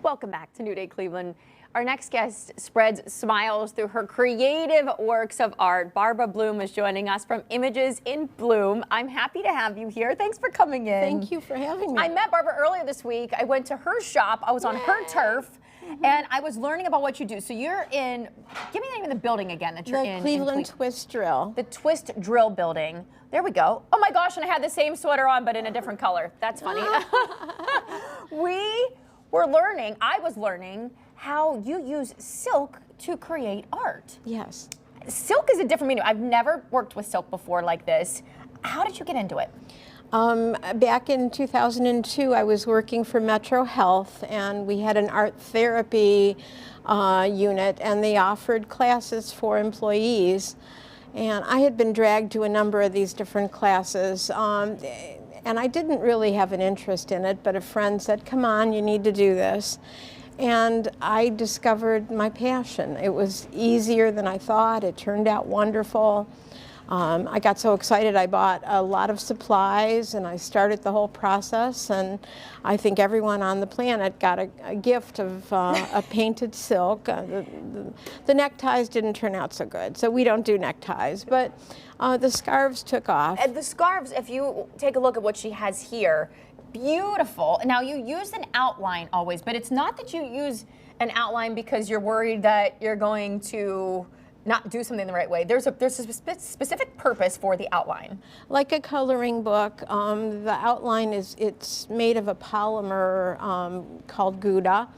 Welcome back to New Day Cleveland. Our next guest spreads smiles through her creative works of art. Barbara Bloom is joining us from Images in Bloom. I'm happy to have you here. Thanks for coming in. Thank you for having me. I met Barbara earlier this week. I went to her shop. I was on her turf. And I was learning about what you do. So you're in, give me the name of the building again that you're in. The Cleveland Twist Drill. The Twist Drill building. There we go. Oh my gosh, and I had the same sweater on, but in a different color. That's funny. I was learning how you use silk to create art. Yes. Silk is a different medium. I've never worked with silk before like this. How did you get into it? Back in 2002, I was working for Metro Health, and we had an art therapy unit, and they offered classes for employees. And I had been dragged to a number of these different classes, and I didn't really have an interest in it, but a friend said, come on, you need to do this. And I discovered my passion. It was easier than I thought. It turned out wonderful. I got so excited I bought a lot of supplies and I started the whole process, and I think everyone on the planet got a gift of a painted silk. The neckties didn't turn out so good, so we don't do neckties, but the scarves took off. And the scarves, if you take a look at what she has here, beautiful. Now you use an outline always, but it's not that you use an outline because you're worried that you're going to not do something the right way. There's a specific purpose for the outline. Like a coloring book, the outline it's made of a polymer called Gouda.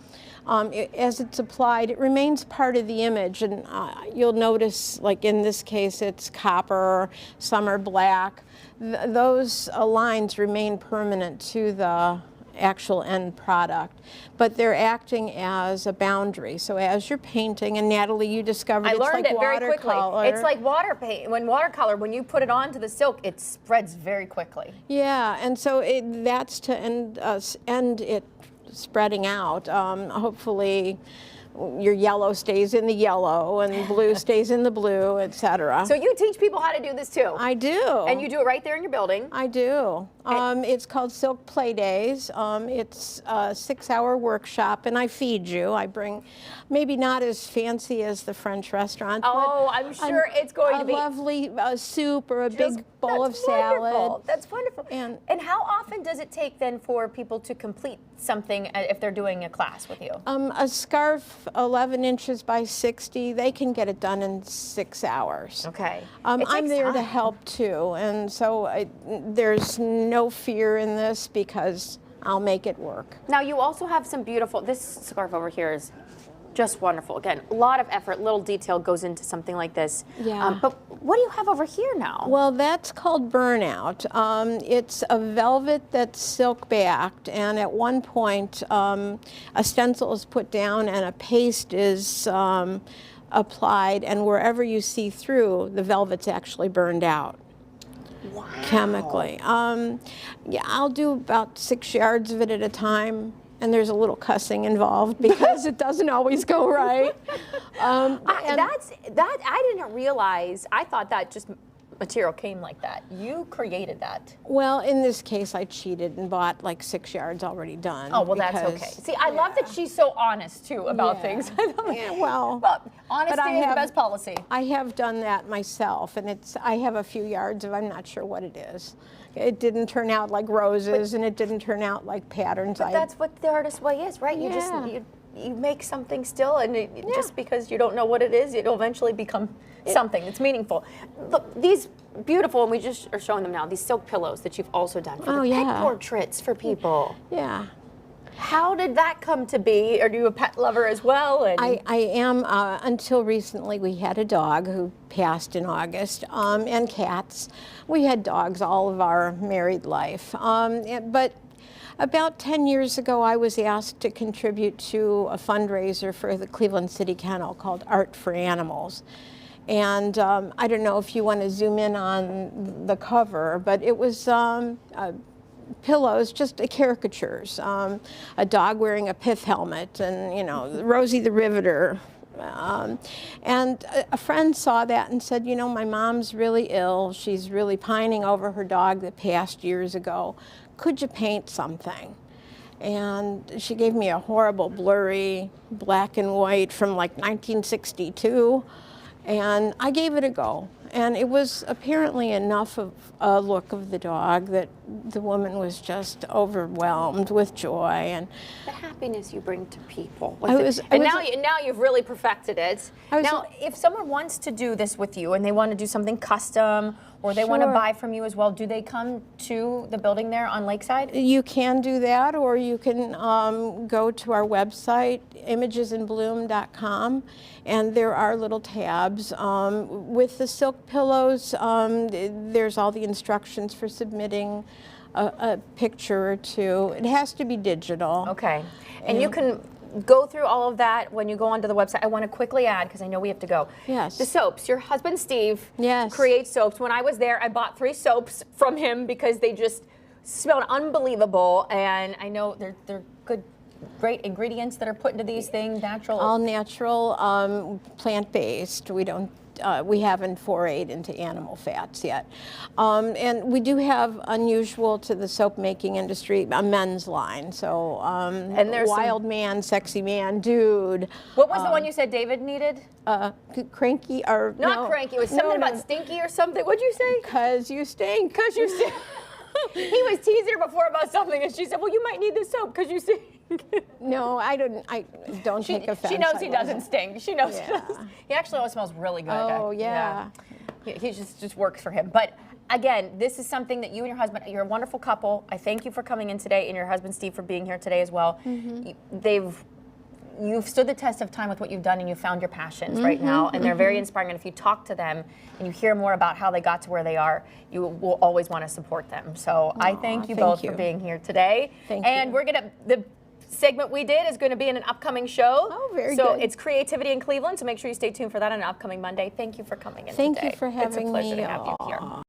As it's applied, it remains part of the image, and you'll notice, like in this case, it's copper, some are black. Those lines remain permanent to the actual end product, but they're acting as a boundary. So as you're painting, and Natalie, you discovered it's like watercolor. Very quickly. It's like water paint. When watercolor, when you put it onto the silk, it spreads very quickly. Yeah, and so that's to end it spreading out. Hopefully your yellow stays in the yellow and blue stays in the blue, etc. So you teach people how to do this too? I do. And you do it right there in your building? I do. It's called Silk Play Days. It's a 6-hour workshop, and I feed you. I bring, maybe not as fancy as the French restaurant. Oh, I'm sure it's going to be a lovely soup or a big bowl of salad. Wonderful. That's wonderful. And how often does it take then for people to complete something if they're doing a class with you? A scarf 11 inches by 60, they can get it done in 6 hours. Okay. I'm there to help too, and so there's no fear in this because I'll make it work. Now you also have some beautiful, this scarf over here is just wonderful. Again, a lot of effort, little detail goes into something like this. Yeah. But what do you have over here now? Well, that's called Burnout. It's a velvet that's silk backed, and at one point a stencil is put down and a paste is applied, and wherever you see through, the velvet's actually burned out. Wow. Chemically. Yeah, I'll do about 6 yards of it at a time. And there's a little cussing involved because it doesn't always go right. I didn't realize. I thought that just material came like that. You created that. Well, in this case, I cheated and bought like 6 yards already done. Oh, well, that's okay. See, I love that she's so honest too about things. Well, honesty is the best policy. I have done that myself, and I have a few yards of, I'm not sure what it is. It didn't turn out like roses, and it didn't turn out like patterns. But that's what the artist way is, right? You just you make something still, and just because you don't know what it is, it'll eventually become something that's meaningful. Look, these beautiful, and we just are showing them now, these silk pillows that you've also done for the pet portraits for people. Yeah. How did that come to be? Are you a pet lover as well? And I am. Until recently, we had a dog who passed in August, and cats. We had dogs all of our married life. But about 10 years ago, I was asked to contribute to a fundraiser for the Cleveland City Kennel called Art for Animals. And I don't know if you want to zoom in on the cover, but it was pillows, just caricatures. A dog wearing a pith helmet, and, you know, Rosie the Riveter. And a friend saw that and said, you know, my mom's really ill. She's really pining over her dog that passed years ago. Could you paint something? And she gave me a horrible blurry black and white from like 1962, and I gave it a go. And it was apparently enough of a look of the dog that the woman was just overwhelmed with joy. And the happiness you bring to people. Now you've really perfected it. Now, if someone wants to do this with you and they want to do something custom, or they want to buy from you as well, do they come to the building there on Lakeside? You can do that, or you can go to our website, imagesinbloom.com, and there are little tabs. With the silk pillows, there's all the instructions for submitting a picture or two. It has to be digital. Okay. And you can go through all of that when you go onto the website. I want to quickly add, because I know we have to go. Yes. The soaps. Your husband, Steve, yes, creates soaps. When I was there, I bought 3 soaps from him because they just smelled unbelievable. And I know they're good, great ingredients that are put into these things, natural. All natural, plant-based. We haven't forayed into animal fats yet. And we do have, unusual to the soap making industry, a men's line. So and there's Wild Man, Sexy Man, Dude. What was the one you said David needed? Cranky, or not cranky. It was something about stinky or something. What'd you say? 'Cause you stink. 'Cause you stink. He was teasing her before about something, and she said, "Well, you might need this soap because you stink." No, I don't take offense. She knows he doesn't stink. She knows he doesn't. He actually always smells really good. Oh, yeah. He just works for him. But again, this is something that you and your husband, you're a wonderful couple. I thank you for coming in today, and your husband, Steve, for being here today as well. You've stood the test of time with what you've done, and you've found your passions right now, and they're very inspiring. And if you talk to them and you hear more about how they got to where they are, you will always want to support them. So I thank you both for being here today. Thank you. And we're gonna the segment we did is going to be in an upcoming show. Oh, very good. So good. it's Creativity in Cleveland. So make sure you stay tuned for that on an upcoming Monday. Thank you for coming in Thank today. you for having me. It's a pleasure to have you here.